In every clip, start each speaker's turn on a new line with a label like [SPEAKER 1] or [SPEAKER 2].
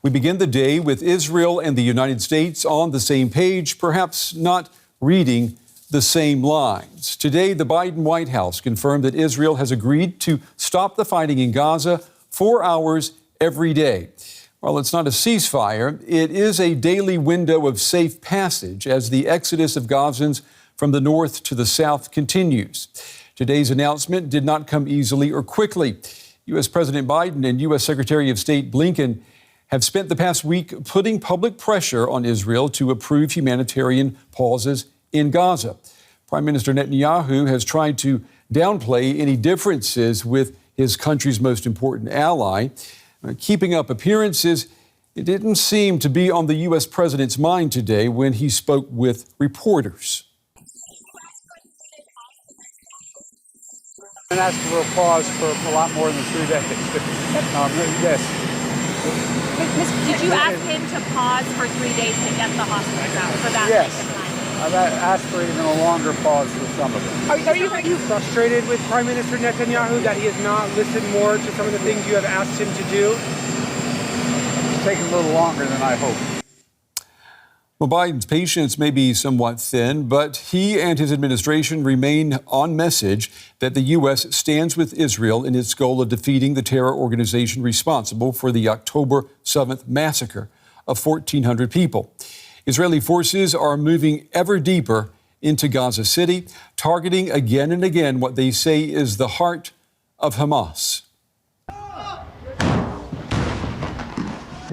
[SPEAKER 1] We begin the day with Israel and the United States on the same page, perhaps not reading the same lines. Today, the Biden White House confirmed that Israel has agreed to stop the fighting in Gaza 4 hours every day. While it's not a ceasefire, it is a daily window of safe passage as the exodus of Gazans from the north to the south continues. Today's announcement did not come easily or quickly. U.S. President Biden and U.S. Secretary of State Blinken have spent the past week putting public pressure on Israel to approve humanitarian pauses in Gaza. Prime Minister Netanyahu has tried to downplay any differences with his country's most important ally. Keeping up appearances, it didn't seem to be on the U.S. president's mind today when he spoke with reporters.
[SPEAKER 2] And asked for a pause for a lot more than 3 days. Yes.
[SPEAKER 3] Did you ask him to pause for 3 days to get the hostages out for that
[SPEAKER 2] Yes.
[SPEAKER 3] length of time?
[SPEAKER 2] I've asked for even a longer pause for some of them.
[SPEAKER 4] Are you frustrated with Prime Minister Netanyahu that he has not listened more to some of the things you have asked him to do?
[SPEAKER 2] It's taken a little longer than I hoped.
[SPEAKER 1] Well, Biden's patience may be somewhat thin, but he and his administration remain on message that the U.S. stands with Israel in its goal of defeating the terror organization responsible for the October 7th massacre of 1,400 people. Israeli forces are moving ever deeper into Gaza City, targeting again and again what they say is the heart of Hamas.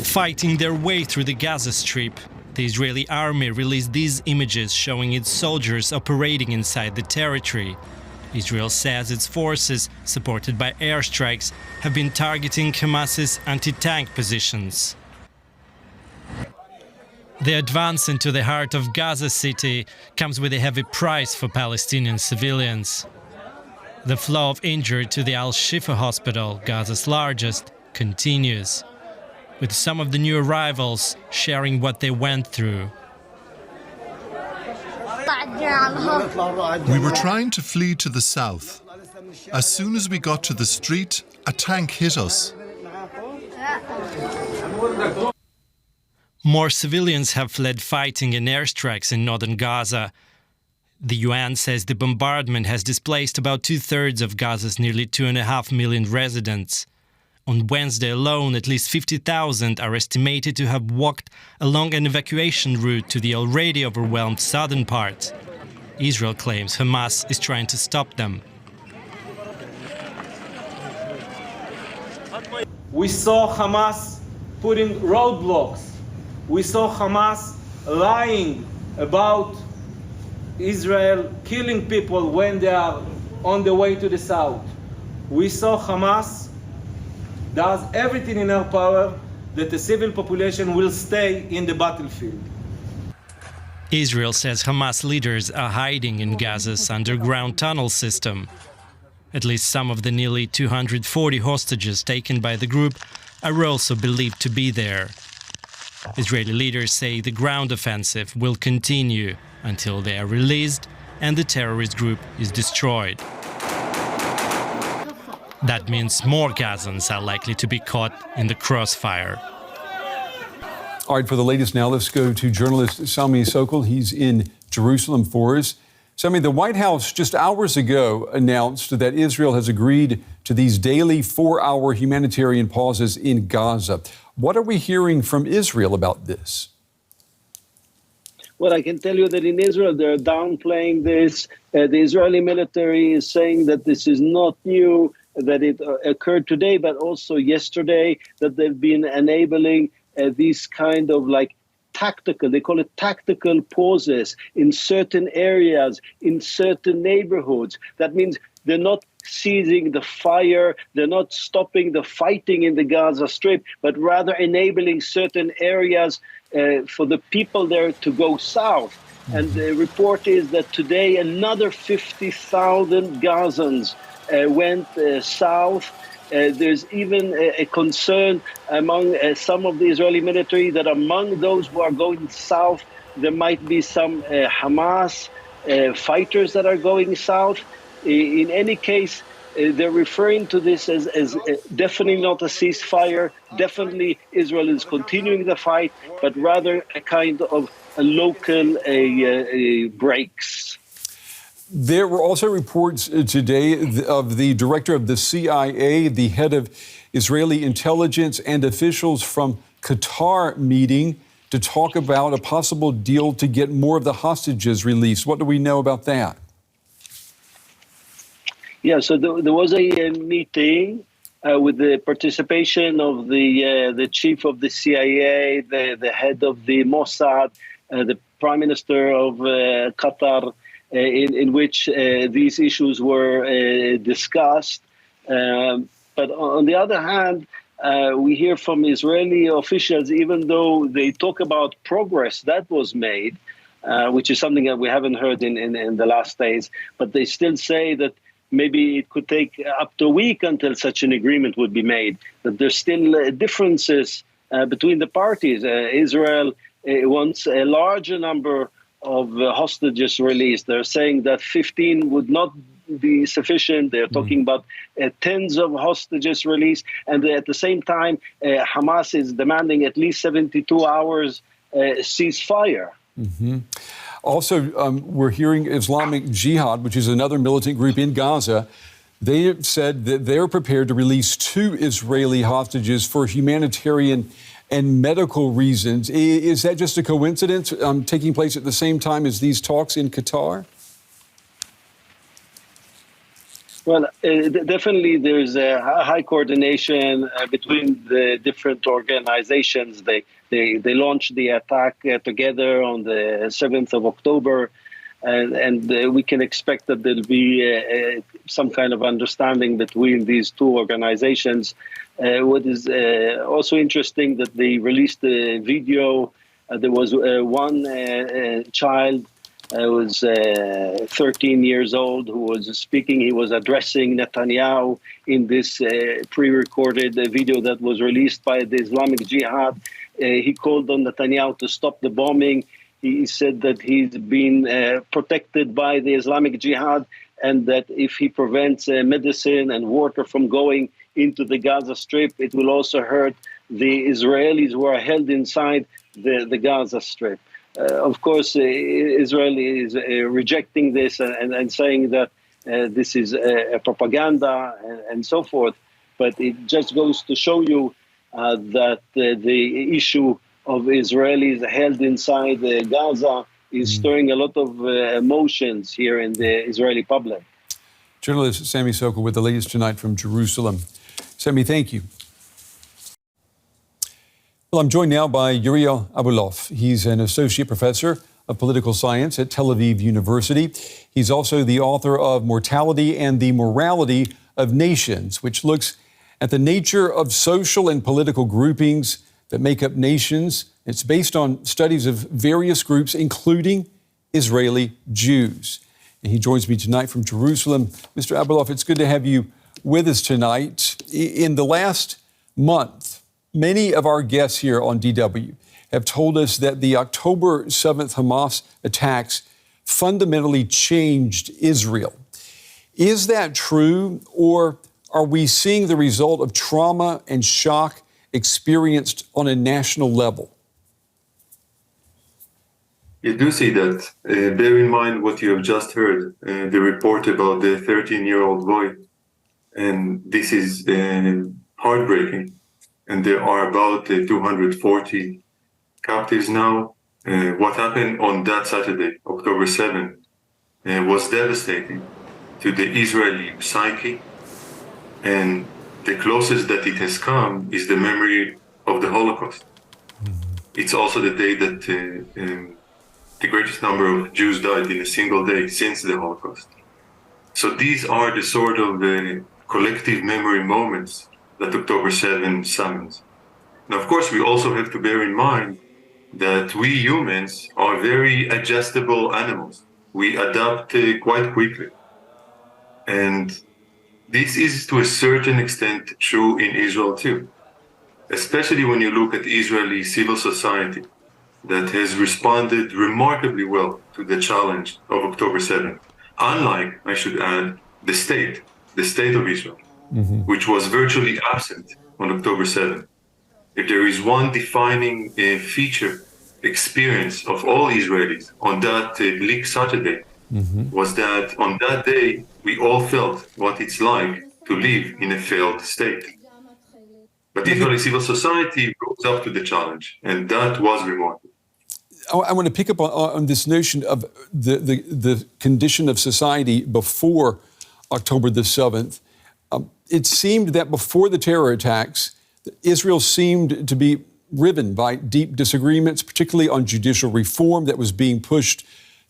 [SPEAKER 5] Fighting their way through the Gaza Strip, the Israeli army released these images showing its soldiers operating inside the territory. Israel says its forces, supported by airstrikes, have been targeting Hamas's anti-tank positions. The advance into the heart of Gaza City comes with a heavy price for Palestinian civilians. The flow of injured to the Al-Shifa hospital, Gaza's largest, continues, with some of the new arrivals sharing what they went through.
[SPEAKER 6] We were trying to flee to the south. As soon as we got to the street, a tank hit us.
[SPEAKER 5] More civilians have fled fighting and airstrikes in northern Gaza. The UN says the bombardment has displaced about 2/3 of Gaza's nearly 2.5 million residents. On Wednesday alone, at least 50,000 are estimated to have walked along an evacuation route to the already overwhelmed southern part. Israel claims Hamas is trying to stop them.
[SPEAKER 7] We saw Hamas putting roadblocks. We saw Hamas lying about Israel killing people when they are on the way to the south. We saw Hamas does everything in our power that the civil population will stay in the battlefield.
[SPEAKER 5] Israel says Hamas leaders are hiding in Gaza's underground tunnel system. At least some of the nearly 240 hostages taken by the group are also believed to be there. Israeli leaders say the ground offensive will continue until they are released and the terrorist group is destroyed. That means more Gazans are likely to be caught in the crossfire.
[SPEAKER 1] All right, for the latest now, let's go to journalist Sami Sockol. He's in Jerusalem for us. Sami, the White House just hours ago announced that Israel has agreed to these daily 4-hour humanitarian pauses in Gaza. What are we hearing from Israel about this?
[SPEAKER 8] Well, I can tell you that in Israel, they're downplaying this. The Israeli military is saying that this is not new, that it occurred today, but also yesterday, that they've been enabling these kind of like tactical, they call it tactical pauses in certain areas, in certain neighborhoods. That means they're not ceasing the fire, they're not stopping the fighting in the Gaza Strip, but rather enabling certain areas for the people there to go south. And the report is that today another 50,000 Gazans went south. There's even a concern among some of the Israeli military that among those who are going south, there might be some Hamas fighters that are going south. In any case, they're referring to this as definitely not a ceasefire. Definitely Israel is continuing the fight, but rather a kind of a local breaks.
[SPEAKER 1] There were also reports today of the director of the CIA, the head of Israeli intelligence, and officials from Qatar meeting to talk about a possible deal to get more of the hostages released. What do we know about that?
[SPEAKER 8] Yeah, so there was a meeting with the participation of the chief of the CIA, the head of the Mossad, the prime minister of Qatar, in which these issues were discussed. But on the other hand, we hear from Israeli officials, even though they talk about progress that was made, which is something that we haven't heard in the last days, but they still say that maybe it could take up to a week until such an agreement would be made, that there's still differences between the parties. Israel wants a larger number of hostages released. They're saying that 15 would not be sufficient. They're talking about tens of hostages released. And at the same time, Hamas is demanding at least 72 hours ceasefire.
[SPEAKER 1] Mm-hmm. Also, we're hearing Islamic Jihad, which is another militant group in Gaza. They have said that they're prepared to release 2 Israeli hostages for humanitarian and medical reasons. Is that just a coincidence taking place at the same time as these talks in Qatar?
[SPEAKER 8] Well, definitely there's a high coordination between the different organizations. They launched the attack together on the 7th of October, and we can expect that there'll be some kind of understanding between these two organizations. What is also interesting that they released a video. There was one child who was 13 years old who was speaking. He was addressing Netanyahu in this pre-recorded video that was released by the Islamic Jihad. He called on Netanyahu to stop the bombing. He said that he's been protected by the Islamic Jihad, and that if he prevents medicine and water from going into the Gaza Strip, it will also hurt the Israelis who are held inside the Gaza Strip. Of course, Israel is rejecting this and saying that this is a propaganda and so forth. But it just goes to show you that the issue of Israelis held inside Gaza is stirring a lot of emotions here in the Israeli public.
[SPEAKER 1] Journalist Sami Sockol with the latest tonight from Jerusalem. Sami, thank you. Well, I'm joined now by Uriel Abulof. He's an associate professor of political science at Tel Aviv University. He's also the author of Mortality and the Morality of Nations, which looks at the nature of social and political groupings that make up nations. It's based on studies of various groups, including Israeli Jews. And he joins me tonight from Jerusalem. Mr. Abulof, it's good to have you with us tonight. In the last month, many of our guests here on DW have told us that the October 7th Hamas attacks fundamentally changed Israel. Is that true, or are we seeing the result of trauma and shock experienced on a national level?
[SPEAKER 9] You do see that. Bear in mind what you have just heard, the report about the 13-year-old boy. And this is heartbreaking. And there are about 240 captives now. What happened on that Saturday, October 7th, was devastating to the Israeli psyche. And the closest that it has come is the memory of the Holocaust. It's also the day that the greatest number of Jews died in a single day since the Holocaust. So these are the sort of collective memory moments that October 7 summons. Now, of course, we also have to bear in mind that we humans are very adjustable animals. We adapt quite quickly. And this is to a certain extent true in Israel too, especially when you look at Israeli civil society that has responded remarkably well to the challenge of October 7th. Unlike, I should add, the state. the state of Israel, which was virtually absent on October 7th. If there is one defining feature, experience of all Israelis on that bleak Saturday, was that on that day, we all felt what it's like to live in a failed state. But Israeli civil society rose up to the challenge, and that was remarkable.
[SPEAKER 1] I want to pick up on this notion of the condition of society before October the 7th. It seemed that before the terror attacks, Israel seemed to be riven by deep disagreements, particularly on judicial reform that was being pushed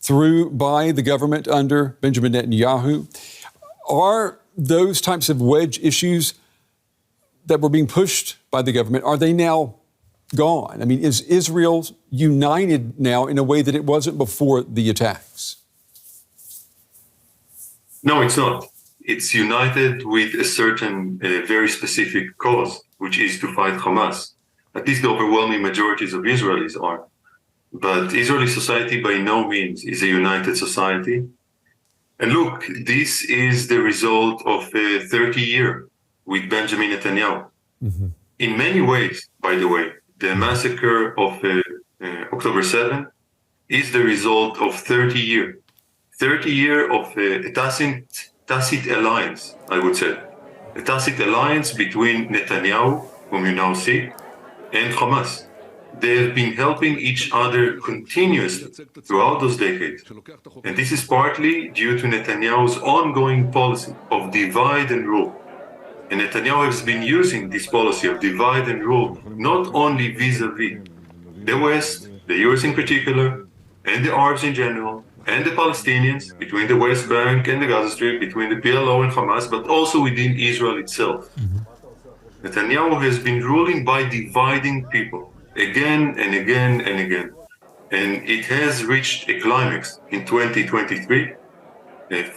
[SPEAKER 1] through by the government under Benjamin Netanyahu. Are those types of wedge issues that were being pushed by the government, are they now gone? I mean, is Israel united now in a way that it wasn't before the attacks?
[SPEAKER 9] No, it's not. It's united with a certain very specific cause, which is to fight Hamas. At least the overwhelming majorities of Israelis are. But Israeli society by no means is a united society. And look, this is the result of a 30-year with Benjamin Netanyahu. In many ways, by the way, the massacre of October 7th is the result of 30 years of a tacit alliance, I would say. A tacit alliance between Netanyahu, whom you now see, and Hamas. They have been helping each other continuously throughout those decades. And this is partly due to Netanyahu's ongoing policy of divide and rule. And Netanyahu has been using this policy of divide and rule not only vis-a-vis the West, the US in particular, and the Arabs in general, and the Palestinians, between the West Bank and the Gaza Strip, between the PLO and Hamas, but also within Israel itself. Netanyahu has been ruling by dividing people again and again and again. And it has reached a climax in 2023.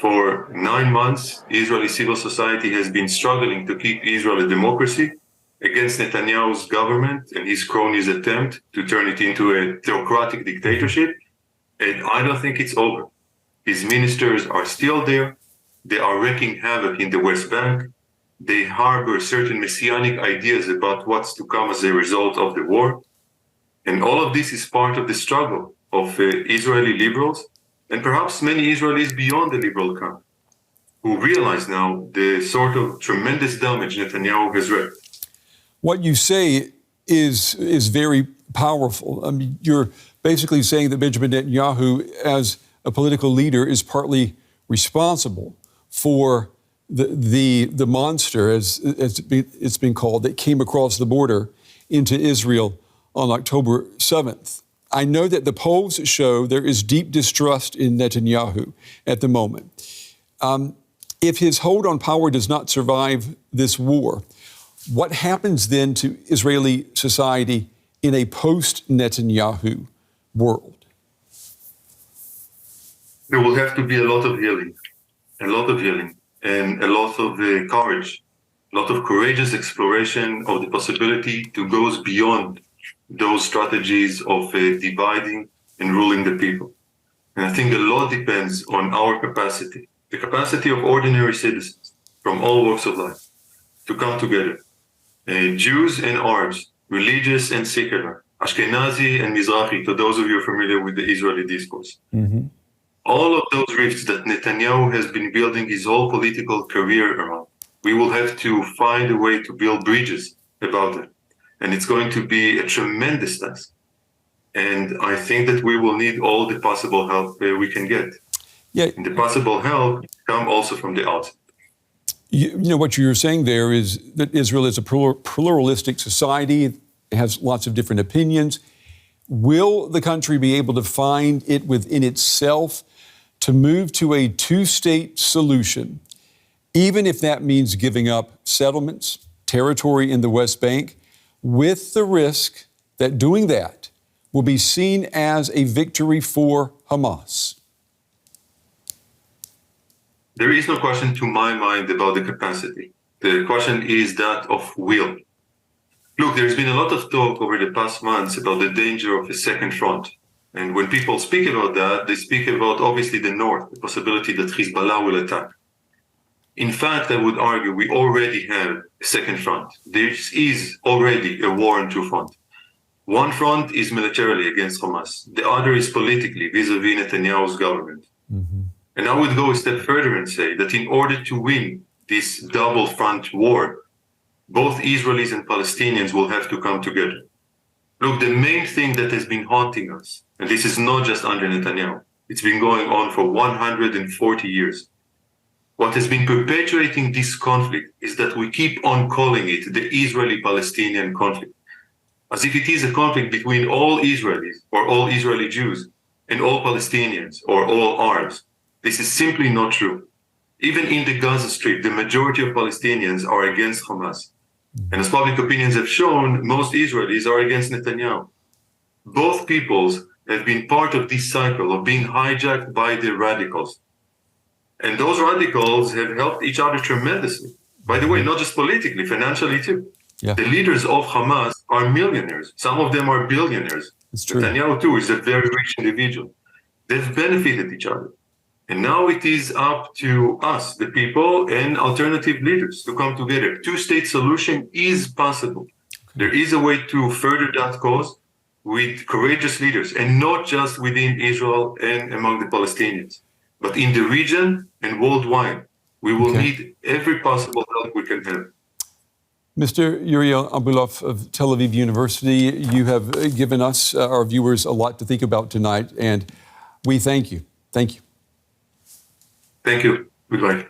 [SPEAKER 9] For 9 months, Israeli civil society has been struggling to keep Israel a democracy against Netanyahu's government and his cronies' attempt to turn it into a theocratic dictatorship. And I don't think it's over. His ministers are still there. They are wreaking havoc in the West Bank. They harbor certain messianic ideas about what's to come as a result of the war. And all of this is part of the struggle of Israeli liberals, and perhaps many Israelis beyond the liberal camp, who realize now the sort of tremendous damage Netanyahu has wreaked.
[SPEAKER 1] What you say is very powerful. I mean, you're basically saying that Benjamin Netanyahu, as a political leader, is partly responsible for the monster, as it's been called, that came across the border into Israel on October 7th. I know that the polls show there is deep distrust in Netanyahu at the moment. If his hold on power does not survive this war, what happens then to Israeli society in a post-Netanyahu world?
[SPEAKER 9] There will have to be a lot of healing, and a lot of courage, a lot of courageous exploration of the possibility to go beyond those strategies of dividing and ruling the people. And I think a lot depends on our capacity, the capacity of ordinary citizens from all walks of life to come together. Jews and Arabs, religious and secular, Ashkenazi and Mizrahi, to those of you familiar with the Israeli discourse. All of those rifts that Netanyahu has been building his whole political career around, we will have to find a way to build bridges about it. And it's going to be a tremendous task. And I think that we will need all the possible help we can get.
[SPEAKER 1] Yeah.
[SPEAKER 9] And the possible help come also from the outside.
[SPEAKER 1] You know, what you're saying there is that Israel is a pluralistic society. It has lots of different opinions. Will the country be able to find it within itself to move to a two-state solution, even if that means giving up settlements, territory in the West Bank, with the risk that doing that will be seen as a victory for Hamas?
[SPEAKER 9] There is no question to my mind about the capacity. The question is that of will. Look, there's been a lot of talk over the past months about the danger of a second front. And when people speak about that, they speak about obviously the north, the possibility that Hezbollah will attack. In fact, I would argue we already have a second front. There is already a war on two fronts. One front is militarily against Hamas. The other is politically vis-a-vis Netanyahu's government. And I would go a step further and say that in order to win this double front war, both Israelis and Palestinians will have to come together. Look, the main thing that has been haunting us, and this is not just under Netanyahu, it's been going on for 140 years. What has been perpetuating this conflict is that we keep on calling it the Israeli-Palestinian conflict, as if it is a conflict between all Israelis or all Israeli Jews and all Palestinians or all Arabs. This is simply not true. Even in the Gaza Strip, the majority of Palestinians are against Hamas. And as public opinions have shown, most Israelis are against Netanyahu. Both peoples have been part of this cycle of being hijacked by the radicals. And those radicals have helped each other tremendously. By the way, not just politically, financially too.
[SPEAKER 1] Yeah.
[SPEAKER 9] The leaders of Hamas are millionaires. Some of them are billionaires.
[SPEAKER 1] It's true.
[SPEAKER 9] Netanyahu too is a very rich individual. They've benefited each other. And now it is up to us, the people, and alternative leaders to come together. Two-state solution is possible. There is a way to further that cause with courageous leaders, and not just within Israel and among the Palestinians, but in the region and worldwide. We will need every possible help we can have.
[SPEAKER 1] Mr. Uriel Abulof of Tel Aviv University, you have given us, our viewers, a lot to think about tonight, and we thank you. Thank you.
[SPEAKER 9] Thank you. Goodbye.